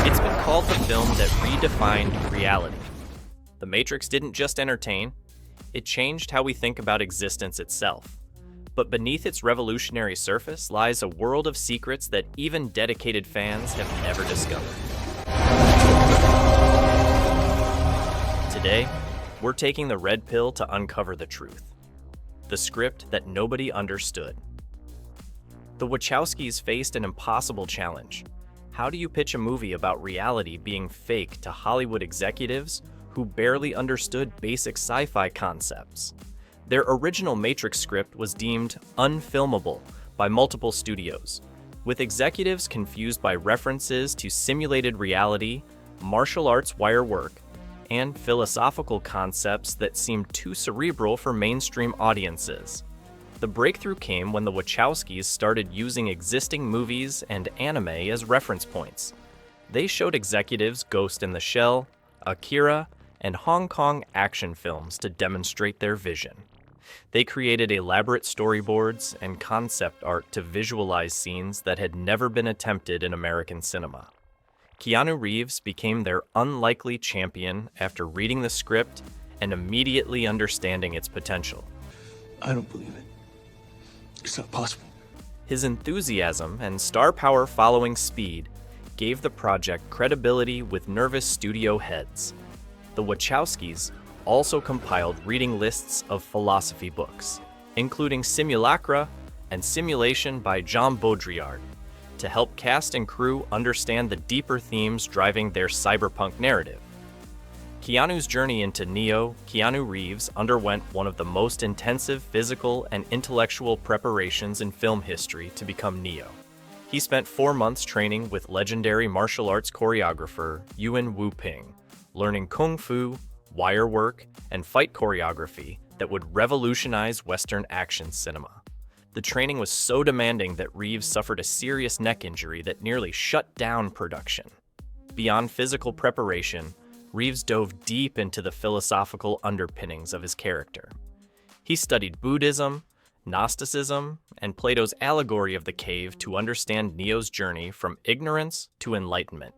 It's been called the film that redefined reality. The Matrix didn't just entertain, it changed how we think about existence itself. But beneath its revolutionary surface lies a world of secrets that even dedicated fans have never discovered. Today, we're taking the red pill to uncover the truth. The script that nobody understood. The Wachowskis faced an impossible challenge. How do you pitch a movie about reality being fake to Hollywood executives who barely understood basic sci-fi concepts? Their original Matrix script was deemed unfilmable by multiple studios, with executives confused by references to simulated reality, martial arts wire work, and philosophical concepts that seemed too cerebral for mainstream audiences. The breakthrough came when the Wachowskis started using existing movies and anime as reference points. They showed executives Ghost in the Shell, Akira, and Hong Kong action films to demonstrate their vision. They created elaborate storyboards and concept art to visualize scenes that had never been attempted in American cinema. Keanu Reeves became their unlikely champion after reading the script and immediately understanding its potential. I don't believe it. It's not possible. His enthusiasm and star power following Speed gave the project credibility with nervous studio heads. The Wachowskis also compiled reading lists of philosophy books, including Simulacra and Simulation by Jean Baudrillard, to help cast and crew understand the deeper themes driving their cyberpunk narrative. Keanu's journey into Neo, Keanu Reeves underwent one of the most intensive physical and intellectual preparations in film history to become Neo. He spent 4 months training with legendary martial arts choreographer Yuen Wu-Ping, learning kung fu, wire work, and fight choreography that would revolutionize Western action cinema. The training was so demanding that Reeves suffered a serious neck injury that nearly shut down production. Beyond physical preparation, Reeves dove deep into the philosophical underpinnings of his character. He studied Buddhism, Gnosticism, and Plato's allegory of the cave to understand Neo's journey from ignorance to enlightenment.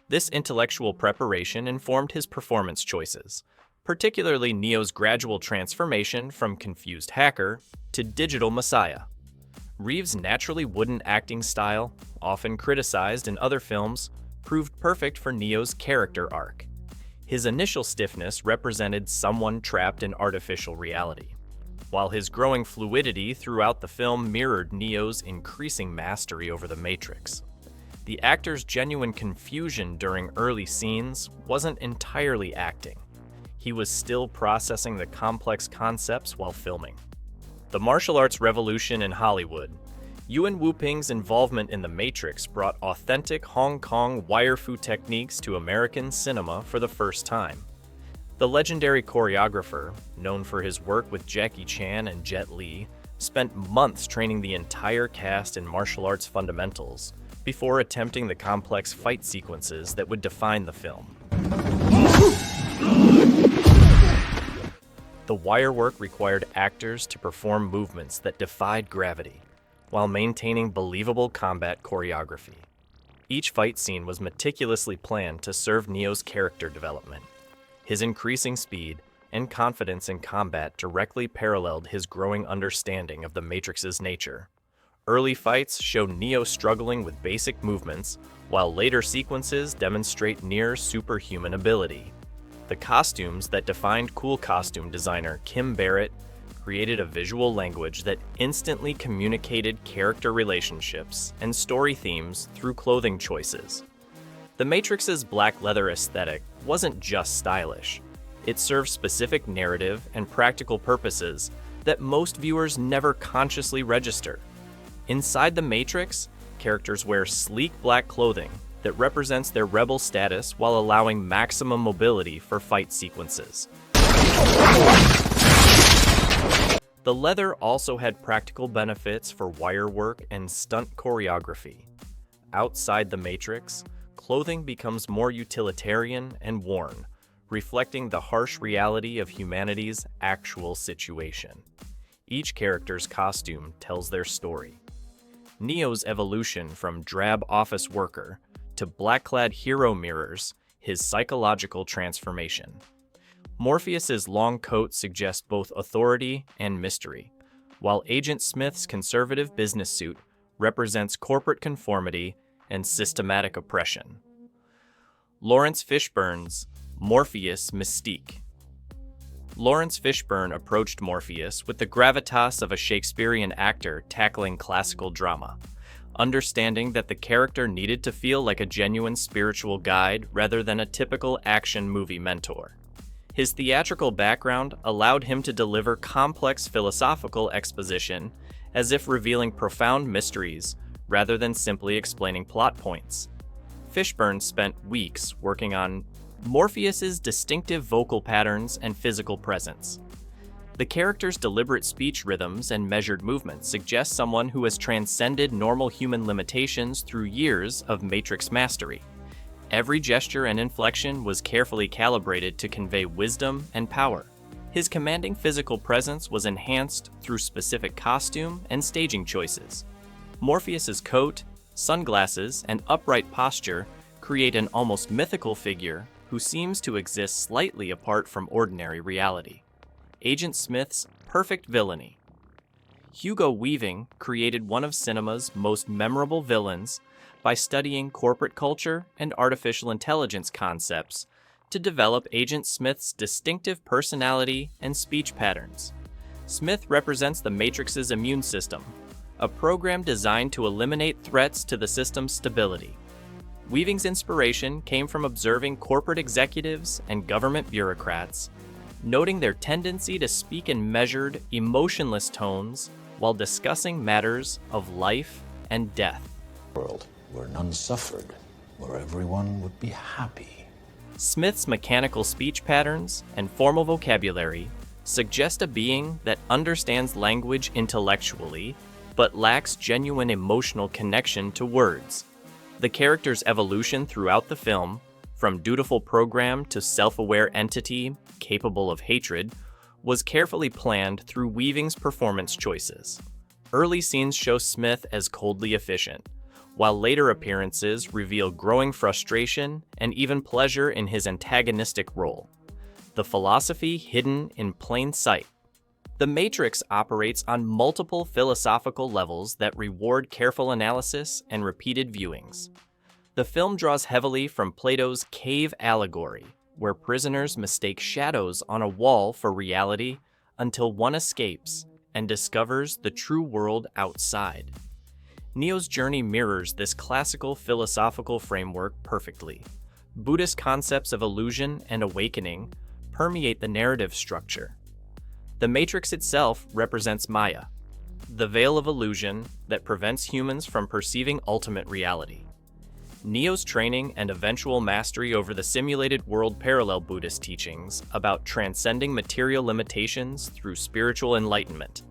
This intellectual preparation informed his performance choices, particularly Neo's gradual transformation from confused hacker to digital messiah. Reeves' naturally wooden acting style, often criticized in other films, proved perfect for Neo's character arc. His initial stiffness represented someone trapped in artificial reality, while his growing fluidity throughout the film mirrored Neo's increasing mastery over the Matrix. The actor's genuine confusion during early scenes wasn't entirely acting. He was still processing the complex concepts while filming. The martial arts revolution in Hollywood. Yuen Wu-Ping's involvement in The Matrix brought authentic Hong Kong wire fu techniques to American cinema for the first time. The legendary choreographer, known for his work with Jackie Chan and Jet Li, spent months training the entire cast in martial arts fundamentals before attempting the complex fight sequences that would define the film. The wire work required actors to perform movements that defied gravity, while maintaining believable combat choreography. Each fight scene was meticulously planned to serve Neo's character development. His increasing speed and confidence in combat directly paralleled his growing understanding of the Matrix's nature. Early fights show Neo struggling with basic movements, while later sequences demonstrate near superhuman ability. The costumes that defined cool costume designer Kim Barrett created a visual language that instantly communicated character relationships and story themes through clothing choices. The Matrix's black leather aesthetic wasn't just stylish. It served specific narrative and practical purposes that most viewers never consciously register. Inside the Matrix, characters wear sleek black clothing that represents their rebel status while allowing maximum mobility for fight sequences. The leather also had practical benefits for wire work and stunt choreography. Outside the Matrix, clothing becomes more utilitarian and worn, reflecting the harsh reality of humanity's actual situation. Each character's costume tells their story. Neo's evolution from drab office worker to black-clad hero mirrors his psychological transformation. Morpheus's long coat suggests both authority and mystery, while Agent Smith's conservative business suit represents corporate conformity and systematic oppression. Lawrence Fishburne's Morpheus mystique. Lawrence Fishburne approached Morpheus with the gravitas of a Shakespearean actor tackling classical drama, understanding that the character needed to feel like a genuine spiritual guide rather than a typical action movie mentor. His theatrical background allowed him to deliver complex philosophical exposition as if revealing profound mysteries rather than simply explaining plot points. Fishburne spent weeks working on Morpheus's distinctive vocal patterns and physical presence. The character's deliberate speech rhythms and measured movements suggest someone who has transcended normal human limitations through years of Matrix mastery. Every gesture and inflection was carefully calibrated to convey wisdom and power. His commanding physical presence was enhanced through specific costume and staging choices. Morpheus's coat, sunglasses, and upright posture create an almost mythical figure who seems to exist slightly apart from ordinary reality. Agent Smith's perfect villainy. Hugo Weaving created one of cinema's most memorable villains by studying corporate culture and artificial intelligence concepts to develop Agent Smith's distinctive personality and speech patterns. Smith represents the Matrix's immune system, a program designed to eliminate threats to the system's stability. Weaving's inspiration came from observing corporate executives and government bureaucrats, noting their tendency to speak in measured, emotionless tones while discussing matters of life and death. World where none suffered, where everyone would be happy. Smith's mechanical speech patterns and formal vocabulary suggest a being that understands language intellectually, but lacks genuine emotional connection to words. The character's evolution throughout the film, from dutiful program to self-aware entity capable of hatred, was carefully planned through Weaving's performance choices. Early scenes show Smith as coldly efficient, while later appearances reveal growing frustration and even pleasure in his antagonistic role. The philosophy hidden in plain sight. The Matrix operates on multiple philosophical levels that reward careful analysis and repeated viewings. The film draws heavily from Plato's cave allegory, where prisoners mistake shadows on a wall for reality until one escapes and discovers the true world outside. Neo's journey mirrors this classical philosophical framework perfectly. Buddhist concepts of illusion and awakening permeate the narrative structure. The Matrix itself represents Maya, the veil of illusion that prevents humans from perceiving ultimate reality. Neo's training and eventual mastery over the simulated world parallel Buddhist teachings about transcending material limitations through spiritual enlightenment.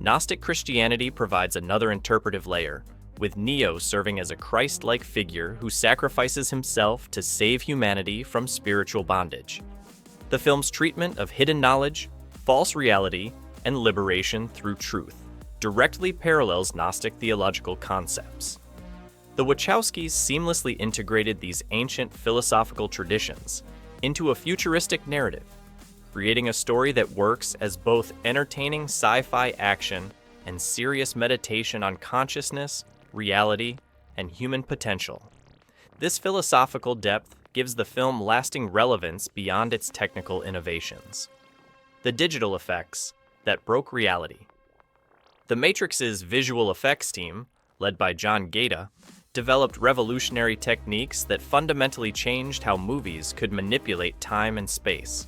Gnostic Christianity provides another interpretive layer, with Neo serving as a Christ-like figure who sacrifices himself to save humanity from spiritual bondage. The film's treatment of hidden knowledge, false reality, and liberation through truth directly parallels Gnostic theological concepts. The Wachowskis seamlessly integrated these ancient philosophical traditions into a futuristic narrative, creating a story that works as both entertaining sci-fi action and serious meditation on consciousness, reality, and human potential. This philosophical depth gives the film lasting relevance beyond its technical innovations. The digital effects that broke reality. The Matrix's visual effects team, led by John Gaeta, developed revolutionary techniques that fundamentally changed how movies could manipulate time and space.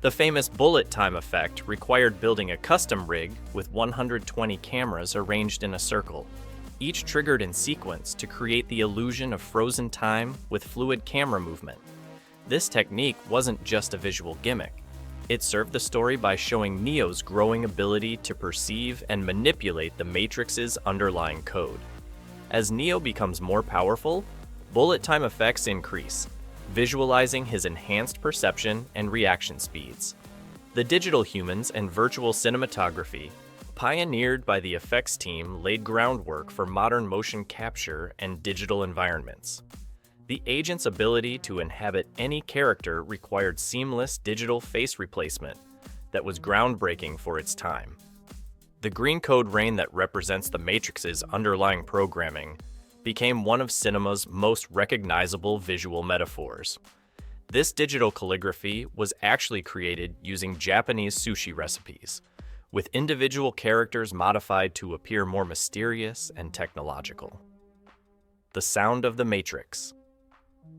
The famous bullet time effect required building a custom rig with 120 cameras arranged in a circle, each triggered in sequence to create the illusion of frozen time with fluid camera movement. This technique wasn't just a visual gimmick. It served the story by showing Neo's growing ability to perceive and manipulate the Matrix's underlying code. As Neo becomes more powerful, bullet time effects increase, visualizing his enhanced perception and reaction speeds. The digital humans and virtual cinematography, Pioneered by the effects team laid groundwork for modern motion capture and digital environments. The agent's ability to inhabit any character required seamless digital face replacement that was groundbreaking for its time. The green code rain that represents the Matrix's underlying programming became one of cinema's most recognizable visual metaphors. This digital calligraphy was actually created using Japanese sushi recipes, with individual characters modified to appear more mysterious and technological. The sound of the Matrix.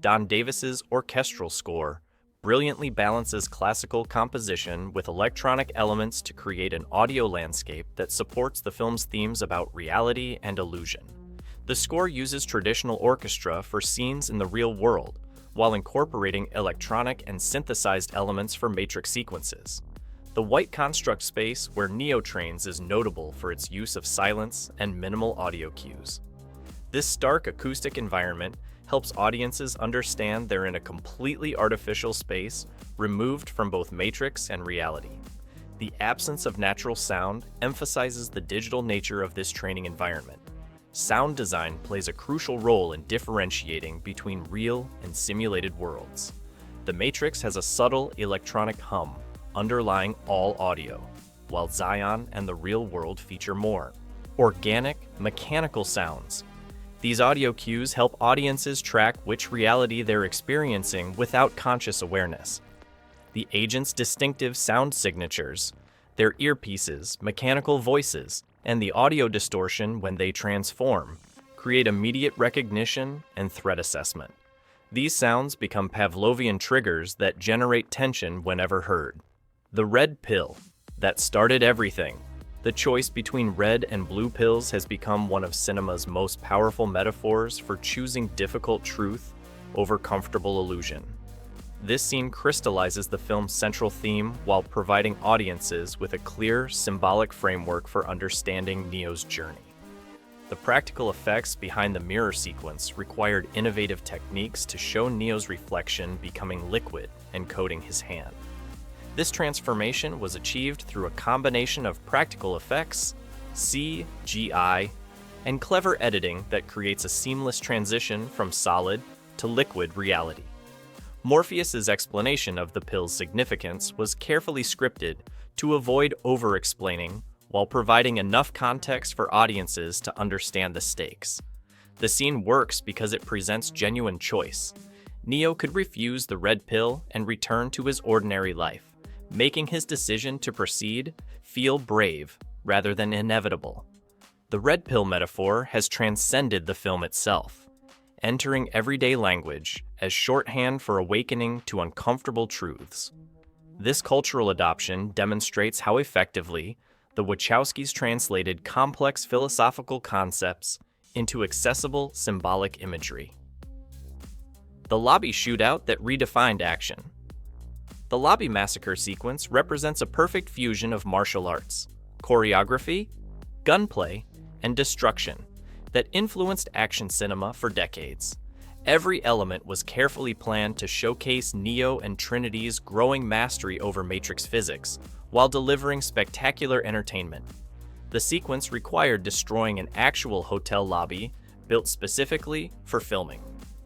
Don Davis's orchestral score brilliantly balances classical composition with electronic elements to create an audio landscape that supports the film's themes about reality and illusion. The score uses traditional orchestra for scenes in the real world, while incorporating electronic and synthesized elements for Matrix sequences. The white construct space where Neo trains is notable for its use of silence and minimal audio cues. This stark acoustic environment helps audiences understand they're in a completely artificial space, removed from both Matrix and reality. The absence of natural sound emphasizes the digital nature of this training environment. Sound design plays a crucial role in differentiating between real and simulated worlds. The Matrix has a subtle electronic hum underlying all audio, while Zion and the real world feature more organic, mechanical sounds. These audio cues help audiences track which reality they're experiencing without conscious awareness. The agent's distinctive sound signatures, their earpieces, mechanical voices, and the audio distortion when they transform, create immediate recognition and threat assessment. These sounds become Pavlovian triggers that generate tension whenever heard. The red pill that started everything. The choice between red and blue pills has become one of cinema's most powerful metaphors for choosing difficult truth over comfortable illusion. This scene crystallizes the film's central theme while providing audiences with a clear, symbolic framework for understanding Neo's journey. The practical effects behind the mirror sequence required innovative techniques to show Neo's reflection becoming liquid and coating his hand. This transformation was achieved through a combination of practical effects, CGI, and clever editing that creates a seamless transition from solid to liquid reality. Morpheus's explanation of the pill's significance was carefully scripted to avoid over-explaining while providing enough context for audiences to understand the stakes. The scene works because it presents genuine choice. Neo could refuse the red pill and return to his ordinary life, making his decision to proceed feel brave rather than inevitable. The red pill metaphor has transcended the film itself, entering everyday language as shorthand for awakening to uncomfortable truths. This cultural adoption demonstrates how effectively the Wachowskis translated complex philosophical concepts into accessible symbolic imagery. The lobby shootout that redefined action. The lobby massacre sequence represents a perfect fusion of martial arts, choreography, gunplay, and destruction that influenced action cinema for decades. Every element was carefully planned to showcase Neo and Trinity's growing mastery over Matrix physics, while delivering spectacular entertainment. The sequence required destroying an actual hotel lobby built specifically for filming.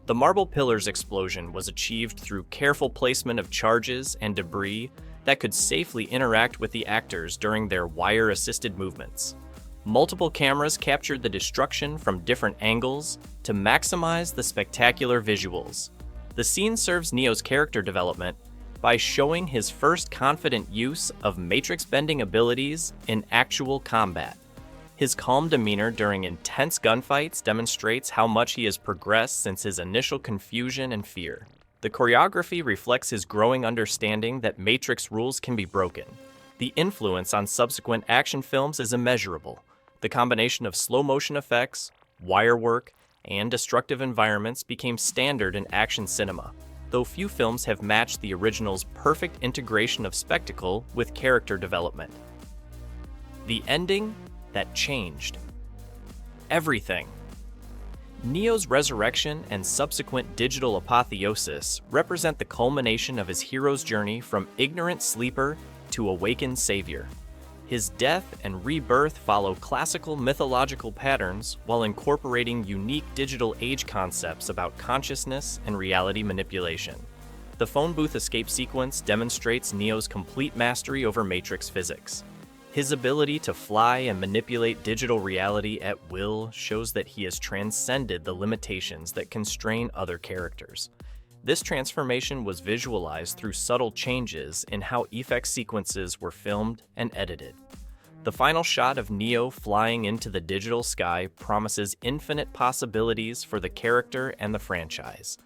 The marble pillars explosion was achieved through careful placement of charges and debris that could safely interact with the actors during their wire-assisted movements. Multiple cameras captured the destruction from different angles to maximize the spectacular visuals. The scene serves Neo's character development by showing his first confident use of Matrix-bending abilities in actual combat. His calm demeanor during intense gunfights demonstrates how much he has progressed since his initial confusion and fear. The choreography reflects his growing understanding that Matrix rules can be broken. The influence on subsequent action films is immeasurable. The combination of slow-motion effects, wire work, and destructive environments became standard in action cinema, though few films have matched the original's perfect integration of spectacle with character development. The ending that changed everything. Neo's resurrection and subsequent digital apotheosis represent the culmination of his hero's journey from ignorant sleeper to awakened savior. His death and rebirth follow classical mythological patterns while incorporating unique digital age concepts about consciousness and reality manipulation. The phone booth escape sequence demonstrates Neo's complete mastery over Matrix physics. His ability to fly and manipulate digital reality at will shows that he has transcended the limitations that constrain other characters. This transformation was visualized through subtle changes in how effect sequences were filmed and edited. The final shot of Neo flying into the digital sky promises infinite possibilities for the character and the franchise.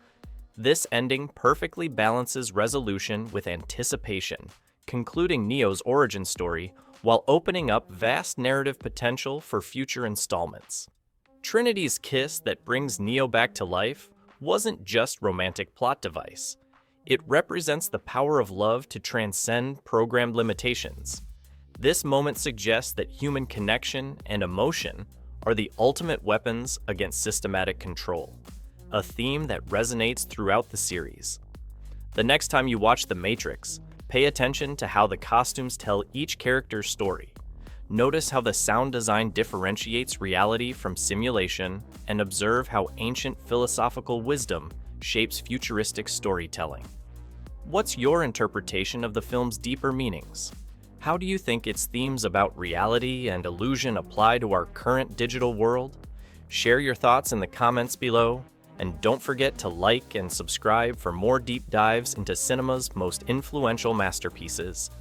This ending perfectly balances resolution with anticipation, concluding Neo's origin story while opening up vast narrative potential for future installments. Trinity's kiss that brings Neo back to life wasn't just romantic plot device. It represents the power of love to transcend programmed limitations. This moment suggests that human connection and emotion are the ultimate weapons against systematic control, a theme that resonates throughout the series. The next time you watch The Matrix, pay attention to how the costumes tell each character's story. Notice how the sound design differentiates reality from simulation, and observe how ancient philosophical wisdom shapes futuristic storytelling. What's your interpretation of the film's deeper meanings? How do you think its themes about reality and illusion apply to our current digital world? Share your thoughts in the comments below, and don't forget to like and subscribe for more deep dives into cinema's most influential masterpieces.